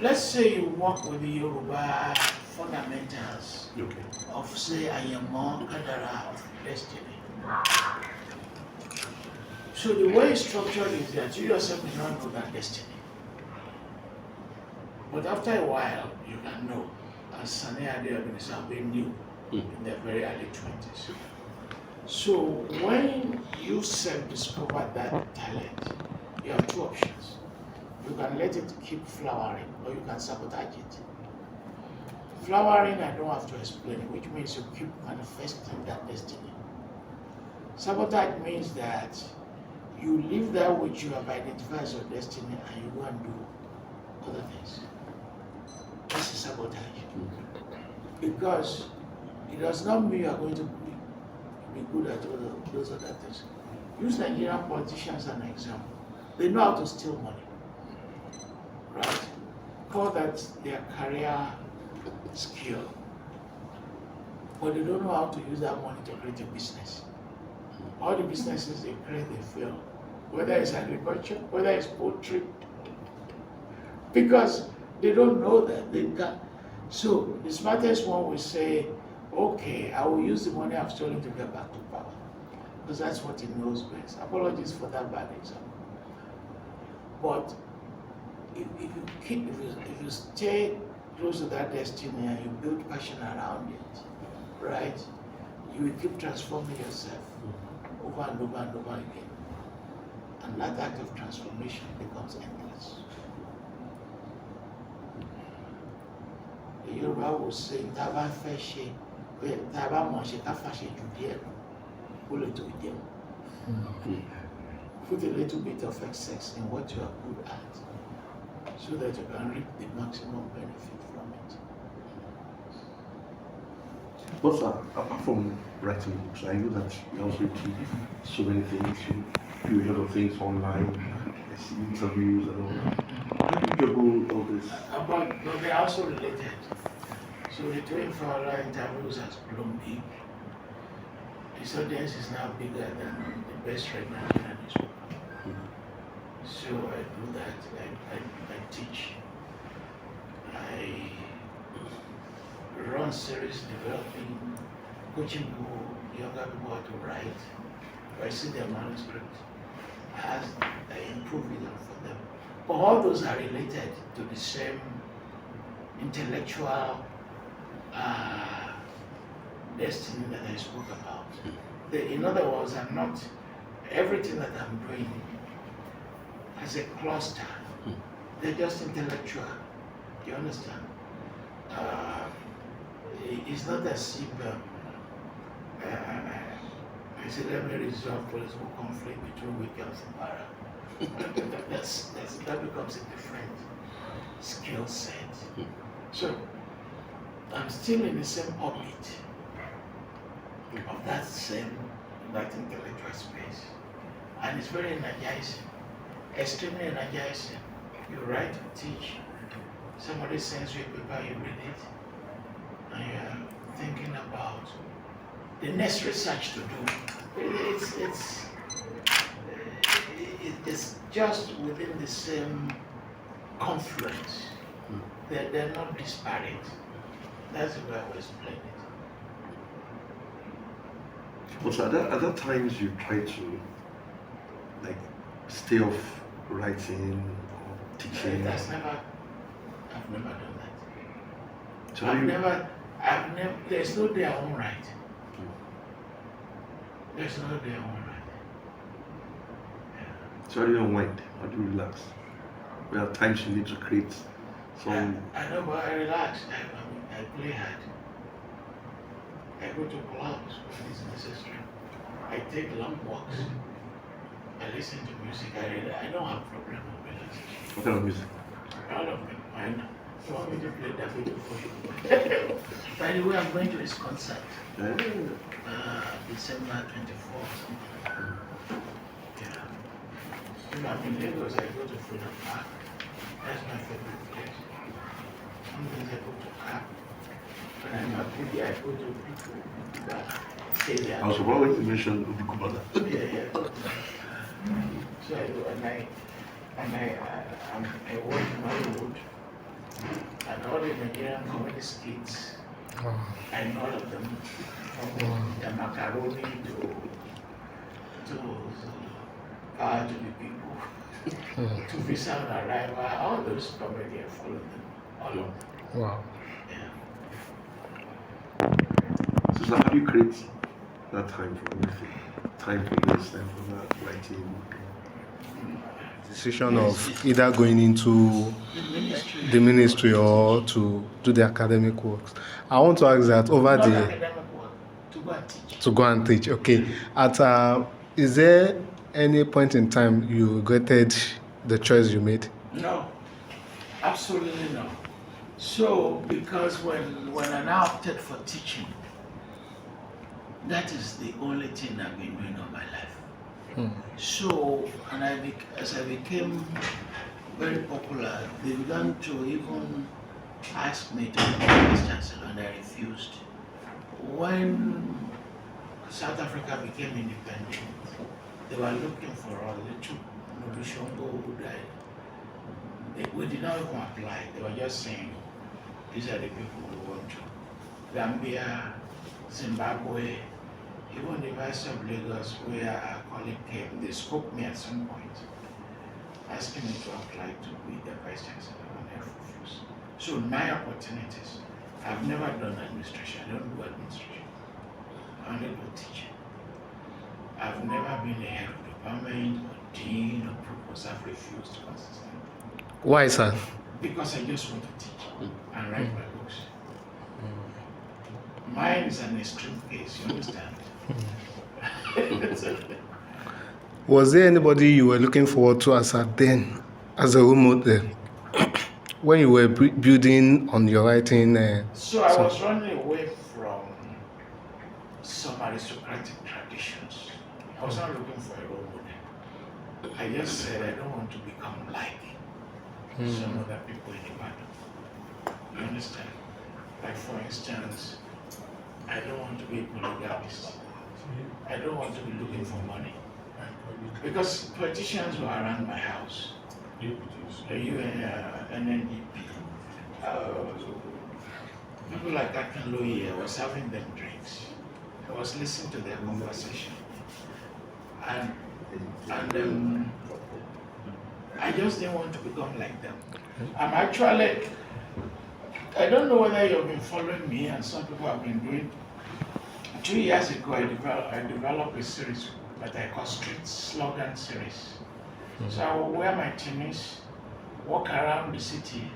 let's say you work with the Yoruba fundamentals Okay. of, say, Ayamo, Kadara, of destiny. So the way it's structured is that you yourself do not know that destiny. But after a while, you can know, as Sani Adeobinisa have been new in their very early 20s. So when you self-discover that talent, you have two options. You can let it keep flowering, or you can sabotage it. Flowering, I don't have to explain, which means you keep manifesting that destiny. Sabotage means that you leave that which you have identified as your destiny and you go and do other things. That's a sabotage. Because it does not mean you are going to be good at those other things. Use Nigerian politicians as an example. They know how to steal money, right? Call that their career skill. But they don't know how to use that money to create a business. All the businesses they create, they fail. Whether it's agriculture, whether it's poultry, because they don't know that they can. So the smartest one will say, okay, I will use the money I've stolen to get back to power. Because that's what he knows best. Apologies for that bad example. But if you stay close to that destiny and you build passion around it, right, you will keep transforming yourself over and over and over again. And that act of transformation becomes endless. The Yoruba will say, Taba Feshe, Taba Moshe Kafashe Judiel, Uleto Idem. Put a little bit of excess in what you are good at, so that you can reap the maximum benefit from it. But apart from writing books, I know that you also do so many things. You do a lot of things online, I see interviews and all that. How do you juggle all this? But they're also related. So the Toyin Falola interviews has blown big. His audience is now bigger than the best read Nigerian newspaper. So I do that. I teach. I run series developing, coaching people, younger people how to write. I see their manuscript. I improve it for them. But all those are related to the same intellectual destiny that I spoke about. In other words, I'm not, everything that I'm doing as a cluster, they're just intellectual. Do you understand? It's not as if I said, let me resolve political conflict between Wiggins and Barra. That becomes a different skill set. So I'm still in the same orbit of that intellectual space. And it's very energizing, extremely energizing. You write, you teach, somebody sends you a paper, you read it, and you're thinking about the next research to do. It's just within the same confluence. They're not disparate. That's the way I will explain it. But so at that times you try to stay off writing or teaching. I've never done that. So There's no day I won't write. There's no day I won't write. Yeah. So how do you unwind? How do you relax? There are times you need to create some. I know, but I relax. I play hard. I go to clubs when it's necessary. I take long walks. I listen to music. I don't have problem with relaxation. What kind of music? All of them. I know. You want me to play that video for you? By the way, I'm going to his concert. December 24 or something. Yeah. When I'm in Lagos, I go to Freedom Park. That's my favorite place. Sometimes I go to Park. When I'm at Budi, I go to people that stay there. I was surprised when you mentioned Ubikubada. Yeah. So I go and I work in Hollywood. Nigerian comedy skits. Wow. I know all of them, from the macaroni to power to the people, to visa on arrival, all those comedy I follow them, all of them. Wow. Yeah. So how do you create that time for everything? Time for this, time for that, writing. Decision of either going into the ministry or to do the academic works. I want to ask that over Not the academic work, to go and teach. to go and teach. Okay. Is there any point in time you regretted the choice you made? No, absolutely no. So, because when I now opted for teaching, that is the only thing I've been doing all my life. So, and as I became very popular, they began to even ask me to become vice chancellor, and I refused. When South Africa became independent, they were looking for a little Nobishongo who died. We did not even apply. They were just saying, these are the people we want to. Gambia, Zimbabwe, even the Vice of Lagos, where our colleague came, they spoke me at some point, asking me to apply to be the Vice Chancellor, and I refused. So my opportunities, I've never done administration. I don't do administration. I only do teaching. I've never been a head of department or dean or provost. I've refused consistently. Why, sir? Because I just want to teach and write my books. Mine is an extreme case, you understand? Was there anybody you were looking forward to as a role model when you were building on your writing? So I was running away from some aristocratic traditions. I was not looking for a role model. I just said I don't want to become like some other people in the battle. You understand? Like for instance, I don't want to be a polygamist. I don't want to be looking for money. Because politicians were around my house. NNDP. People like Akinloye, I was having them drinks. I was listening to their conversation. And I just didn't want to become like them. I'm actually, I don't know whether you've been following me, and some people have been doing. 2 years ago, I developed a series that I call Street Slogan Series. So I will wear my tennis, walk around the city,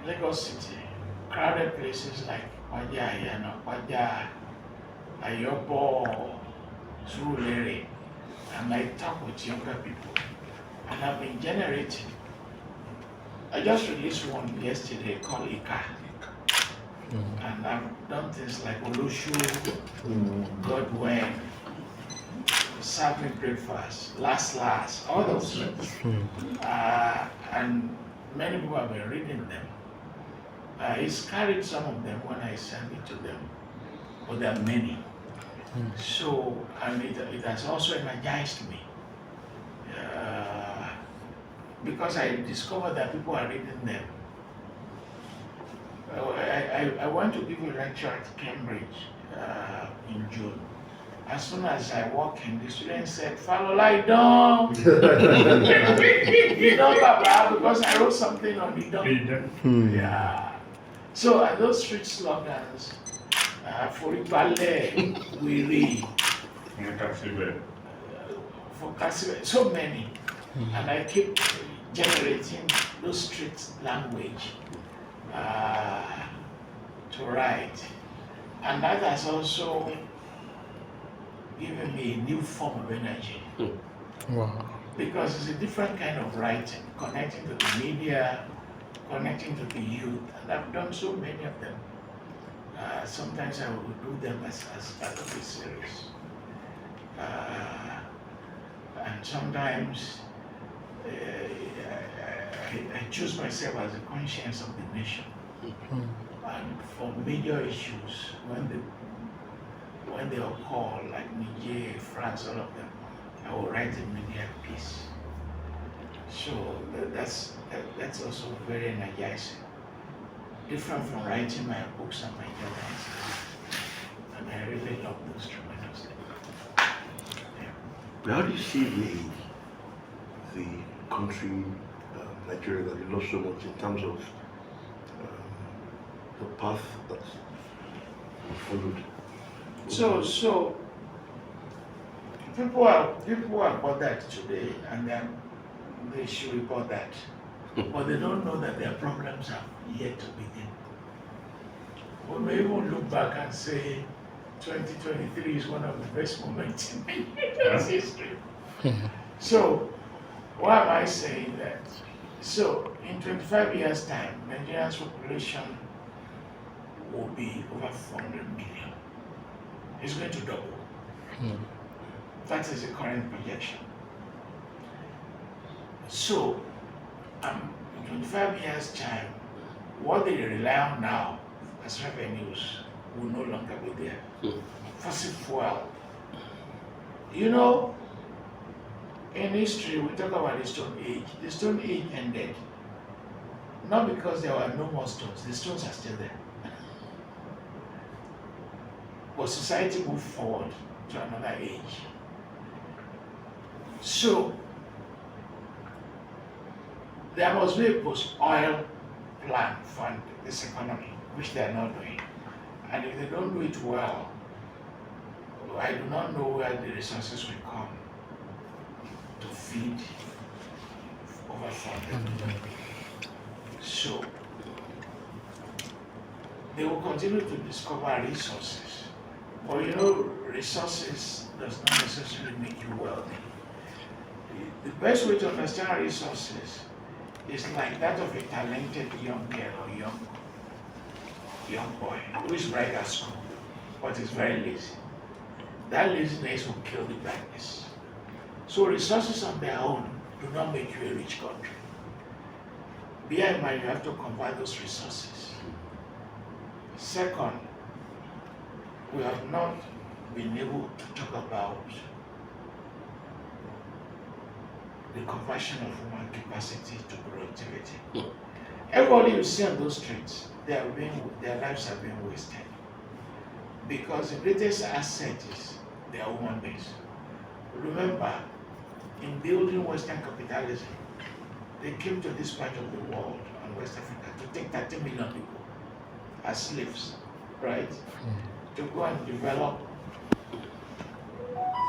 Lagos City, crowded places like Kwaja, Ayobo, Surulere, and I talk with younger people. And I've been generating. I just released one yesterday called Ika. And I've done things like Olushu, Godwin, serve me breakfast, last, all those things. And many people have been reading them. He's carried some of them when I send it to them, but there are many. So, and it has also energized me. Because I discovered that people are reading them. I went to give a lecture at Cambridge in June. As soon as I walked in, the student said, Falola, you don't. You don't, Papa, because I wrote something on the don't. Yeah. So, those street slogans, for Ibale, we read. For Kasibe, so many. And I keep generating those street language to write. And that has also given me a new form of energy. Wow. Because it's a different kind of writing, connecting to the media, connecting to the youth. And I've done so many of them. Sometimes I will do them as part of a series. And sometimes I choose myself as the conscience of the nation. And for major issues, when they occur, like Niger, France, all of them, I will write a media piece. So that's also very energizing. Different from writing my books and my journals. And I really love those tremendously. But how do you see the country, Nigeria, that you love so much in terms of the path that you followed? So people are about that today, and then they should report that, but they don't know that their problems have yet to begin. We may even look back and say 2023 is one of the best moments in Nigeria's history. So why am I saying that? So in 25 years' time, Nigeria's population will be over 400 million. It's going to double. That is the current projection. So, in 25 years' time, what they rely on now as revenues will no longer be there. Fossil fuel. You know, in history, we talk about the Stone Age. The Stone Age ended not because there were no more stones. The stones are still there. But society moved forward to another age. So, there must be a post-oil plan for this economy, which they are not doing. And if they don't do it well, I do not know where the resources will come to feed over 400 million. So, they will continue to discover resources. But you know, resources does not necessarily make you wealthy. The best way to understand resources is like that of a talented young girl or young boy who is bright at school, but is very lazy. That laziness will kill the brightness. So resources on their own do not make you a rich country. Bear in mind, you have to convert those resources. Second, we have not been able to talk about the conversion of human capacity to productivity. Everybody you see on those streets, their lives are being wasted. Because the greatest asset is their human beings. Remember, in building Western capitalism, they came to this part of the world, on West Africa, to take 30 million people as slaves, right? To go and develop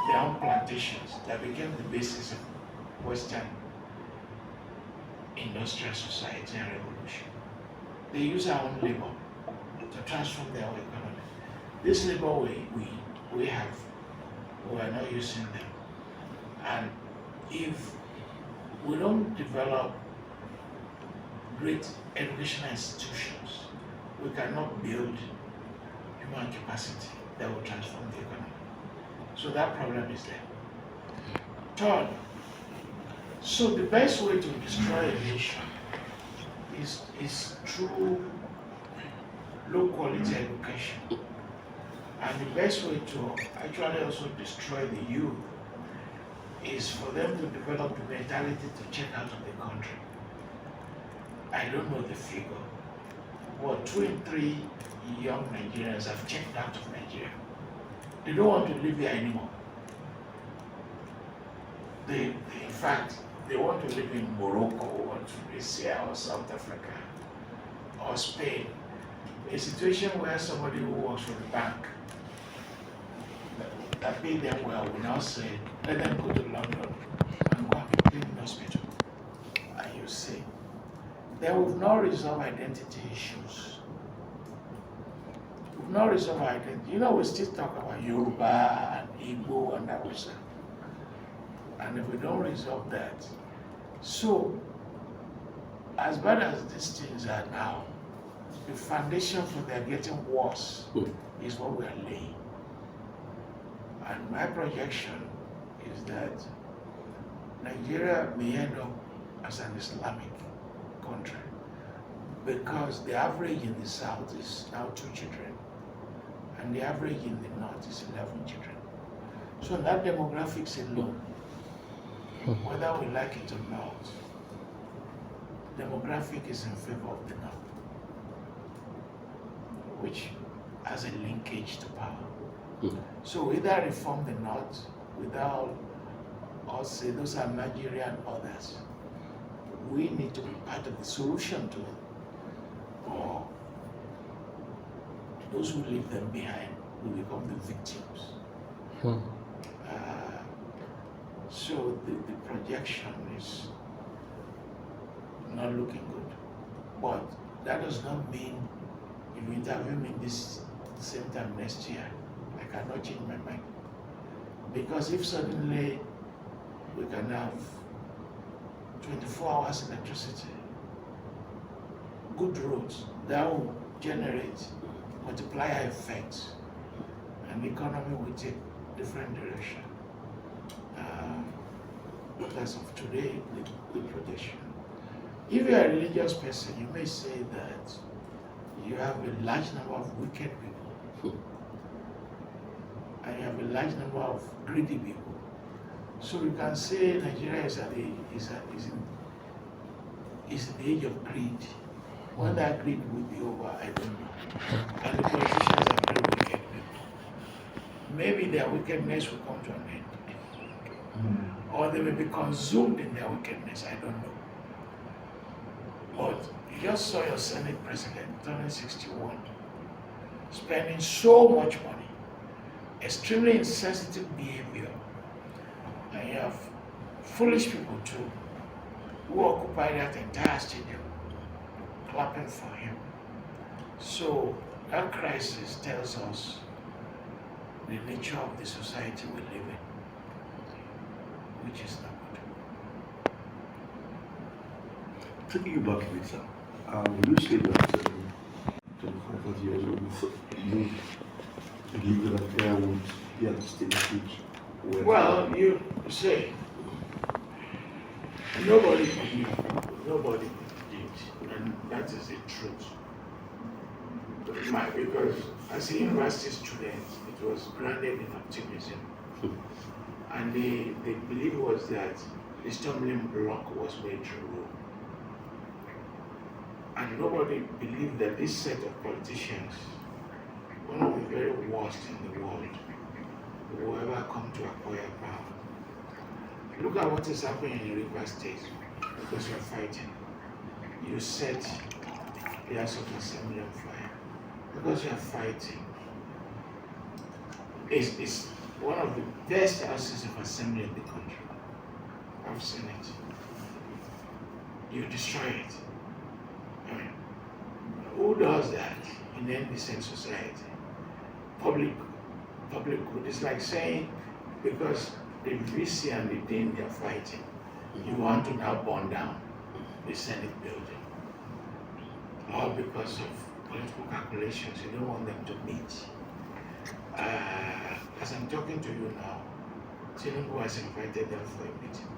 their own plantations that became the basis of Western industrial society and revolution. They use our own labor to transform their own economy. This labor we are not using them. And if we don't develop great educational institutions, we cannot build human capacity that will transform the economy. So that problem is there. Third, so the best way to destroy a nation is through low quality education. And the best way to actually also destroy the youth is for them to develop the mentality to check out of the country. I don't know the figure, but 2 in 3 young Nigerians have checked out of Nigeria. They don't want to live here anymore. In fact, they want to live in Morocco or Tunisia or South Africa or Spain. A situation where somebody who works for the bank that pay them well will now say, let them go to London and go and be cleaning hospital. And you see, they will not resolve identity issues. We've not resolved identity. You know, we still talk about Yoruba and Igbo and Hausa. And if we don't resolve that, so as bad as these things are now, the foundation for their getting worse is what we are laying. And my projection is that Nigeria may end up as an Islamic country because the average in the south is now 2 children and the average in the north is 11 children. So that demographics alone, whether we like it or not, demographic is in favor of the North, which has a linkage to power. So either reform the North without us say those are Nigeria and others. We need to be part of the solution to it. Or those who leave them behind will become the victims. So the projection is not looking good. But that does not mean if you interview me this same time next year, I cannot change my mind. Because if suddenly we can have 24 hours electricity, good roads, that will generate multiplier effects, and the economy will take different direction. As of today, the projection. If you are a religious person, you may say that you have a large number of wicked people, and you have a large number of greedy people. So you can say Nigeria is in the age of greed. When that greed will be over, I don't know. And the politicians are very wicked people. Maybe their wickedness will come to an end. Or they may be consumed in their wickedness, I don't know. But you just saw your Senate president turning 61, spending so much money, extremely insensitive behavior. And you have foolish people too, who occupy that entire stadium, clapping for him. So that crisis tells us the nature of the society we live in, which is not good. Taking you back a bit, sir, you say that 25 years old, you believe that there would be at the stage where... Well, you say, nobody did, and that is the truth. Because as a university student, it was grounded in optimism. And the belief was that the stumbling block was made to rule. And nobody believed that this set of politicians, one of the very worst in the world, will ever come to acquire power. Look at what is happening in River State because you're fighting. You set the House of Assembly on fire because you're fighting. It's one of the best houses of assembly in the country. I've seen it. You destroy it. I mean, who does that in any decent society? Public good. It's like saying because the VC and the Dean are fighting, you want to now burn down the Senate building. All because of political calculations, you don't want them to meet. As I'm talking to you now, Tinubu has invited them for a meeting.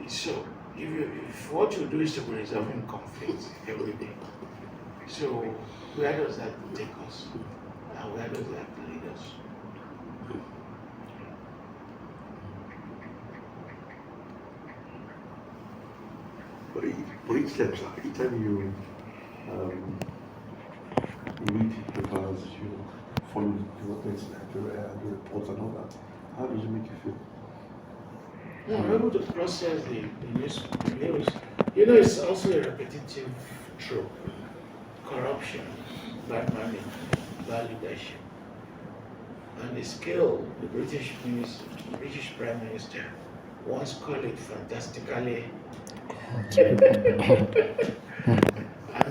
So if what you do is to be resolving conflicts every day, so where does that take us? And where does that lead us? For each step, sir, each time you read papers, you follow the developments in Nigeria, the reports and all that, how does it make you feel? I'm able to process the news. You know, it's also a repetitive trope. Corruption, bad money, bad leadership. And the scale, the British Prime Minister once called it fantastically. And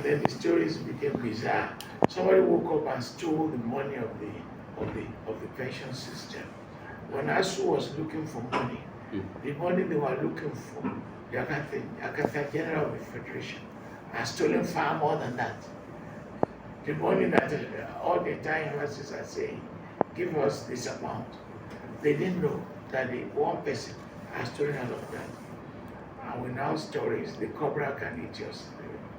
then the stories became bizarre. Somebody woke up and stole the money of the pension system. When ASU was looking for money, the money they were looking for, the Accountant General of the Federation has stolen far more than that. The money that all the time universities are saying, give us this amount. They didn't know that the one person has stolen all of that. And we now stories, the Cobra can eat your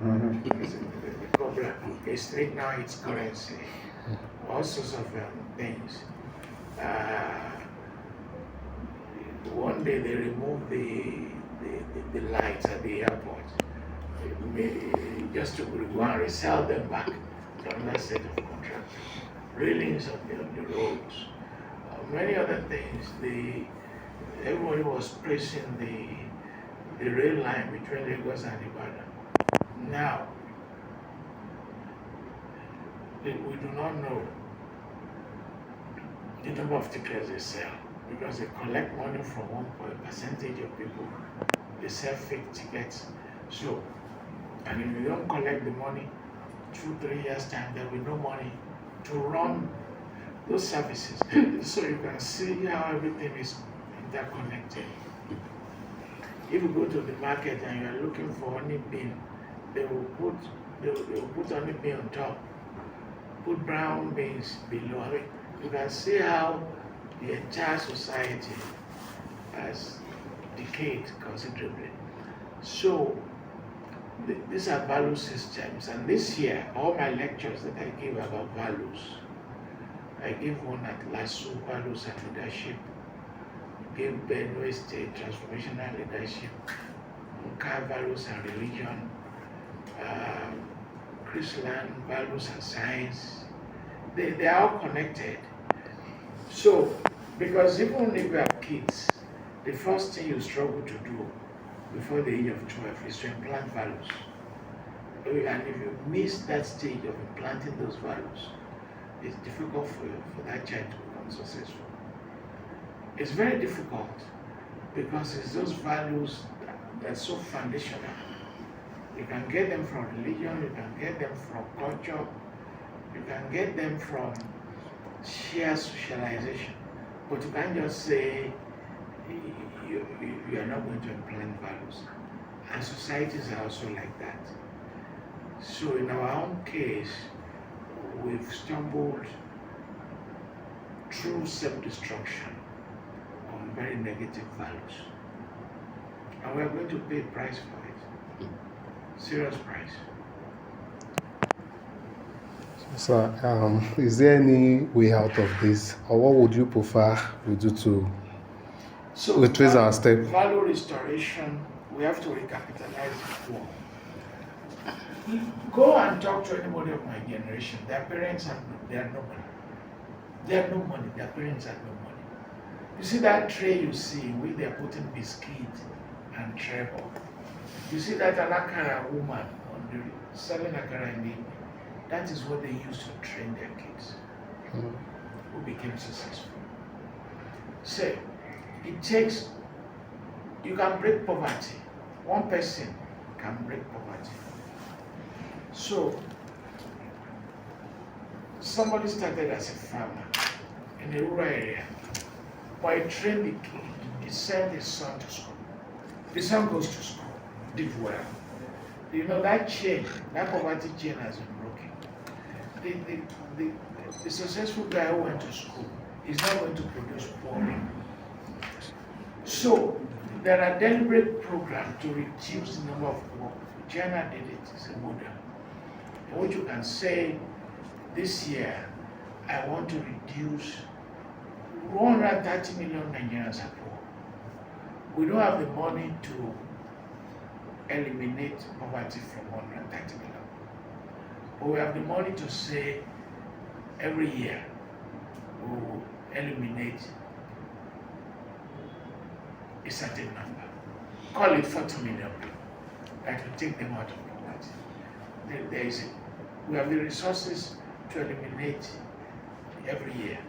the Cobra, a snake now its currency, all sorts of things. One day they removed the the lights at the airport, just to go and resell them back to another set of contractors, railings on the roads, many other things. Everybody was praising the rail line between Lagos and Ibadan. Now, we do not know the number of tickets they sell because they collect money from one percentage of people. They sell fake tickets. So, and if you don't collect the money, 2-3 years time, there will be no money to run those services. So you can see how everything is interconnected. If you go to the market and you are looking for honey bean, they will put honey bean on top, put brown beans below. I mean, you can see how the entire society has decayed considerably. So these are value systems, and this year all my lectures that I give about values, I gave one at LASU, Values and Leadership, gave Benue State Transformational Leadership, Nka, Values and Religion, Chrisland, Values and Science. They are all connected. So, because even if you have kids, the first thing you struggle to do before the age of 12 is to implant values. And if you miss that stage of implanting those values, it's difficult for that child to become successful. It's very difficult because it's those values that are so foundational. You can get them from religion, you can get them from culture, you can get them from sheer socialization, but you can't just say you are not going to implement values. And societies are also like that. So in our own case, we've stumbled through self-destruction on very negative values. And we're going to pay a price for it. Serious price. So, is there any way out of this, or what would you prefer we do to retrace our step? Value restoration, we have to recapitalize the poor. Go and talk to anybody of my generation. Their parents have no money. They have no money. Their parents have no money. You see that tray you see where they're putting biscuit and treble. You see that Alakara woman selling Akara in the evening. That is what they used to train their kids who became successful. So, it takes, you can break poverty. One person can break poverty. So, somebody started as a farmer in a rural area, but he trained the kid, he sent his son to school. The son goes to school, did well. You know, that chain, that poverty chain has been broken. The successful guy who went to school is not going to produce poor people. So, there are deliberate programs to reduce the number of poor people. China did it, it's a model. In which you can say, this year, I want to reduce 130 million Nigerians are poor. We don't have the money to eliminate poverty from 130 million. But we have the money to say, every year, we will eliminate a certain number. Call it 40 million people. That will take them out of poverty. We have the resources to eliminate every year,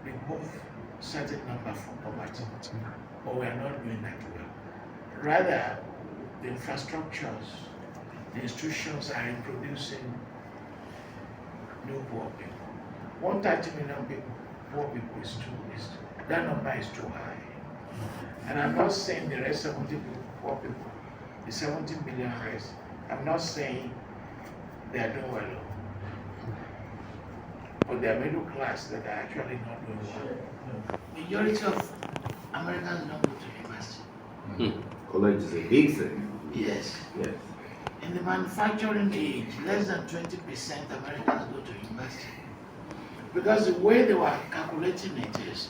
remove certain number from poverty. But we are not doing that well. Rather, the infrastructures, the institutions are introducing new poor people. 130 million people, poor people that number is too high. And I'm not saying the rest 70 poor people, the 70 million rest, I'm not saying they are doing well. But they are middle class that are actually not doing well. Majority of Americans don't go to university. College is a big thing. Yes. Yes. In the manufacturing age, less than 20% Americans go to university. Because the way they were calculating it is,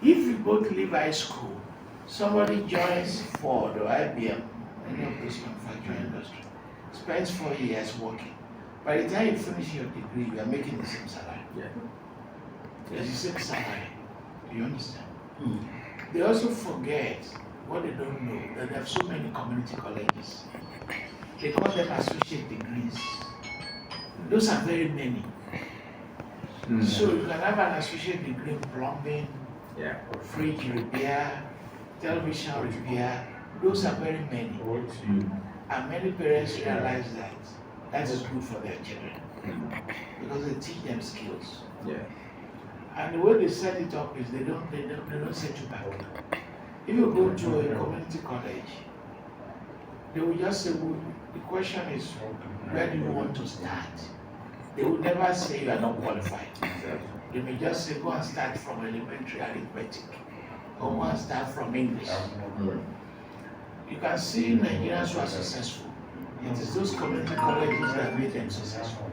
if you both leave high school Somebody joins Ford or IBM, any of those manufacturing industry, spends 4 years working. By the time you finish your degree, you are making the same salary. Yeah. It's the same salary. Do you understand? They also forget what they don't know, that there are so many community colleges. They call them associate degrees. Those are very many. So you can have an associate degree in plumbing, Yeah. fridge repair, television repair. Those are very many. And many parents realize that that is good for their children because they teach them skills. Yeah. And the way they set it up is they don't set you back. If you go to a community college, they will just say, well, the question is, where do you want to start? They will never say you are not qualified. They may just say, go and start from elementary arithmetic, or go and start from English. You can see Nigerians who are successful. It is those community colleges that make them successful.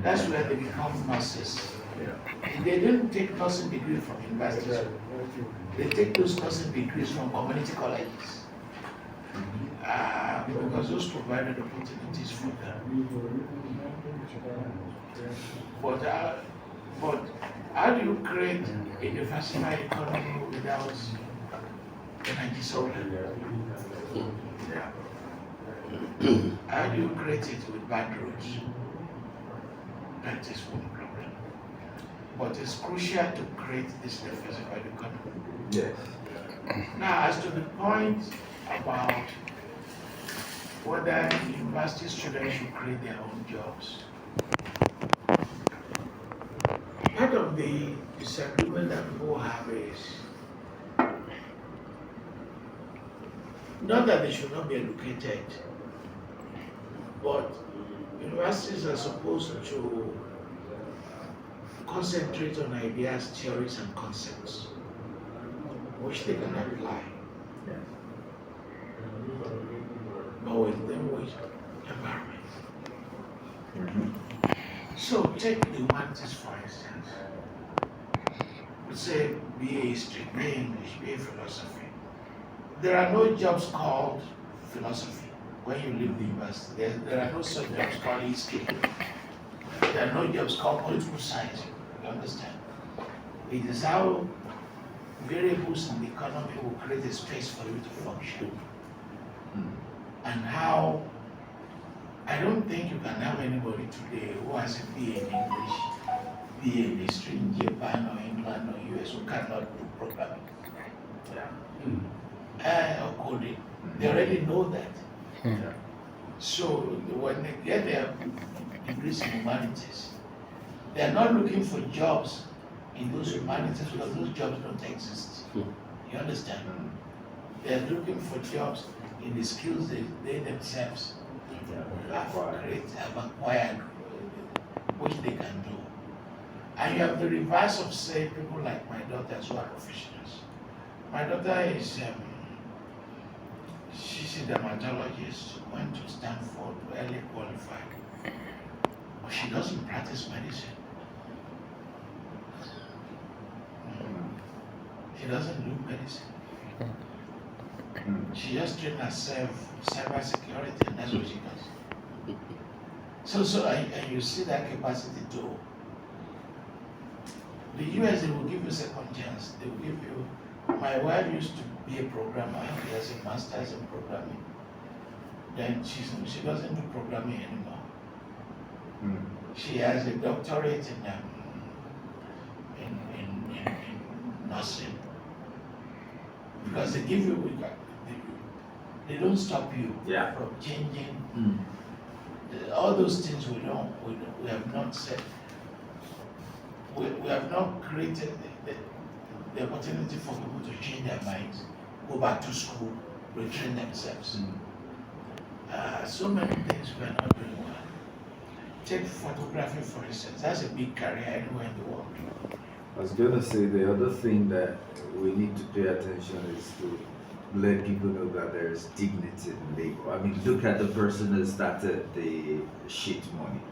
That's where they become nurses. They didn't take nursing degree from universities. They take those nursing degrees from community colleges. Because those provided opportunities for them. But how do you create a diversified economy without energy supply? How do you create it with bad roads? That is one problem. But it's crucial to create this diversified economy. Yes. Now, as to the point about whether university students should create their own jobs, part of the disagreement that people have is not that they should not be educated, but universities are supposed to concentrate on ideas, theories, and concepts, which they can apply. But within which environment? So take the humanities for instance. We say BA history, BA English, BA philosophy. There are no jobs called philosophy when you leave the university. There are no such jobs called history. There are no jobs called political science. You understand? It is how variables in the economy will create a space for you to function. And how I don't think you can have anybody today who has a BA in English, BA in history in Japan or England or US who cannot do programming. Or coding. They already know that. So when they get their degrees in humanities, they are not looking for jobs in those humanities because those jobs don't exist. You understand? They are looking for jobs in the skills they themselves have acquired, which they can do. And you have the reverse of, say, people like my daughters who are professionals. My daughter is, she's a dermatologist, went to Stanford, early qualified, but she doesn't practice medicine. She doesn't do medicine. She just trained herself cyber security, and that's what she does. So and you see that capacity too. The US, they will give you a second chance. They will give you. My wife used to be a programmer. She has a master's in programming. Then she doesn't do programming anymore. She has a doctorate in nursing. Because they give you, they don't stop you from changing. All those things we have not said. We have not created the opportunity for people to change their minds, go back to school, retrain themselves. So many things we are not doing well. Take photography for instance, that's a big career anywhere in the world. I was going to say the other thing that we need to pay attention is to let people know that there's dignity in labor. I mean, look at the person that started the shit money.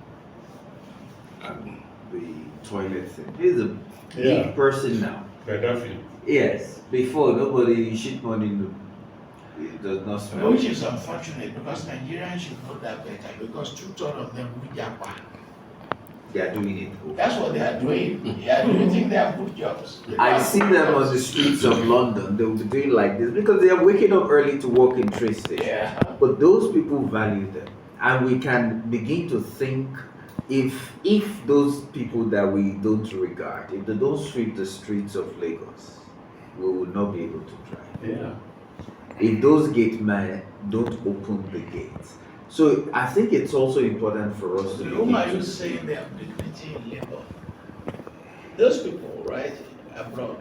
I mean, the toilet thing. He's a big person now. Gaddafi. Yes, before nobody shit money, it does not smell. Which is unfortunate because Nigerians should know that better because 2/3 of them will japa. They are doing it. That's what they are doing. Yeah, do you think they have good jobs? I see them on the streets of London. They will be doing like this because they are waking up early to work in train stations. Yeah. But those people value them, and we can begin to think if those people that we don't regard, if they don't sweep the streets of Lagos, we will not be able to drive. Yeah. If those gate men don't open the gates. So I think it's also important for us to Whom are you begin to saying they have dignity in labor? Those people, right, abroad.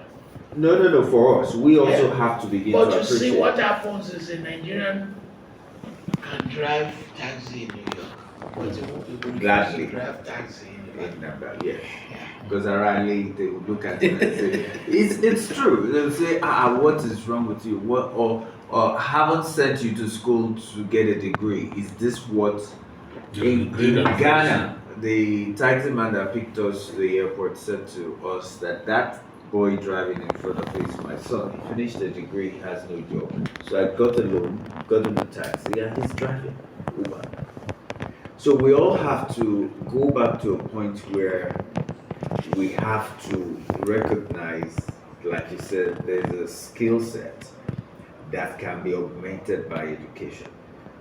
No, for us. We also Yeah. have to begin But to you appreciate. see, what happens is a Nigerian can drive taxi in New York. But people Gladly. drive taxi in New York. Yeah. Because Raleigh, they will look at it and say, it's true. They'll say, what is wrong with you? What or haven't sent you to school to get a degree. Is this what in Ghana, the taxi man that picked us to the airport said to us that boy driving in front of us, my son, he finished the degree, he has no job. So I got a loan, got him a taxi, and he's driving Uber. So we all have to go back to a point where we have to recognize, like you said, there's a skill set that can be augmented by education.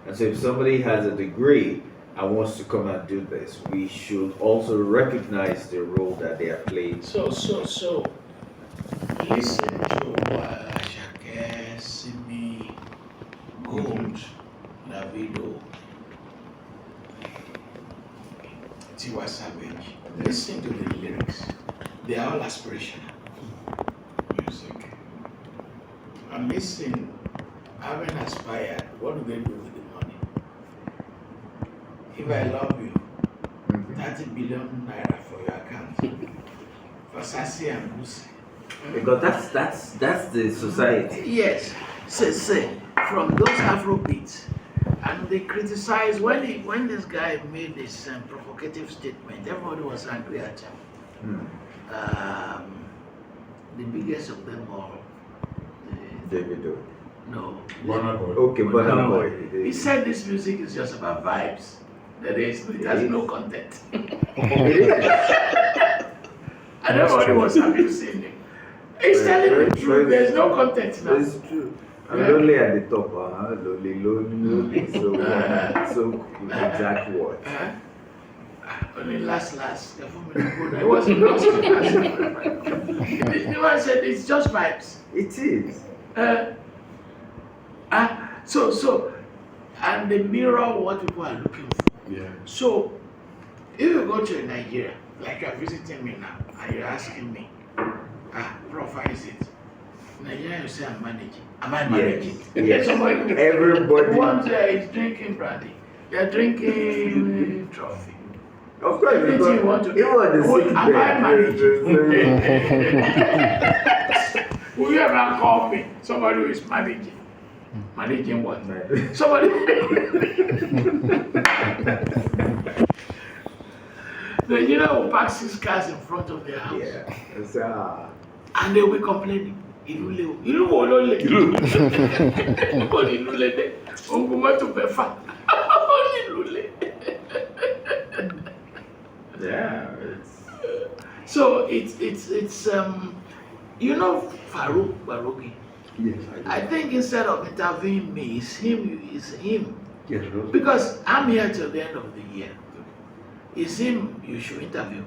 And so if somebody has a degree and wants to come and do this, we should also recognize the role that they are playing. So, listen to Ashake, Simi, Gold, Davido, Tiwa Savage. Listen to the lyrics. They are all aspirational music. I'm missing, having aspired, what do they do with the money? If I love you, 30 billion naira for your account. For Sasi and Busi. Because that's the society. Yes, say, from those Afro beats. And they criticize when this guy made this provocative statement, everybody was angry at him. The biggest of them all, Davido. no. Okay, Burna Boy. He said this music is just about vibes. It has no content. And everybody was abusing him. He's telling the truth, there's no content now. It's true. I'm lonely at the top, lonely. So exact words. Only last. It wasn't lost. The man said it's just vibes. It is. So, and they mirror what people are looking for. Yeah. So, if you go to Nigeria, like you're visiting me now, and you're asking me, Prof, how is it? Nigeria, you say I'm managing. Am I managing? Yes. Somebody, Everybody. one is drinking brandy. They're drinking trophy. Of course, Everything you want to do. even the sick Am I bed. managing? Will you ever call me somebody who is managing? Managing what? Somebody. The Nigeria will park 6 cars in front of their house. Yeah. It's, And they will be complaining. Ìlú wo ló lè? Kò ní ìlú lè dé. Ogun mọ́tò mẹ́fà. Ó ní ìlú lè. yeah. So it's you know Farouk Barogi. Yes, I think instead of interviewing me, it's him. Yes, Rose. Because I'm here till the end of the year. It's him you should interview.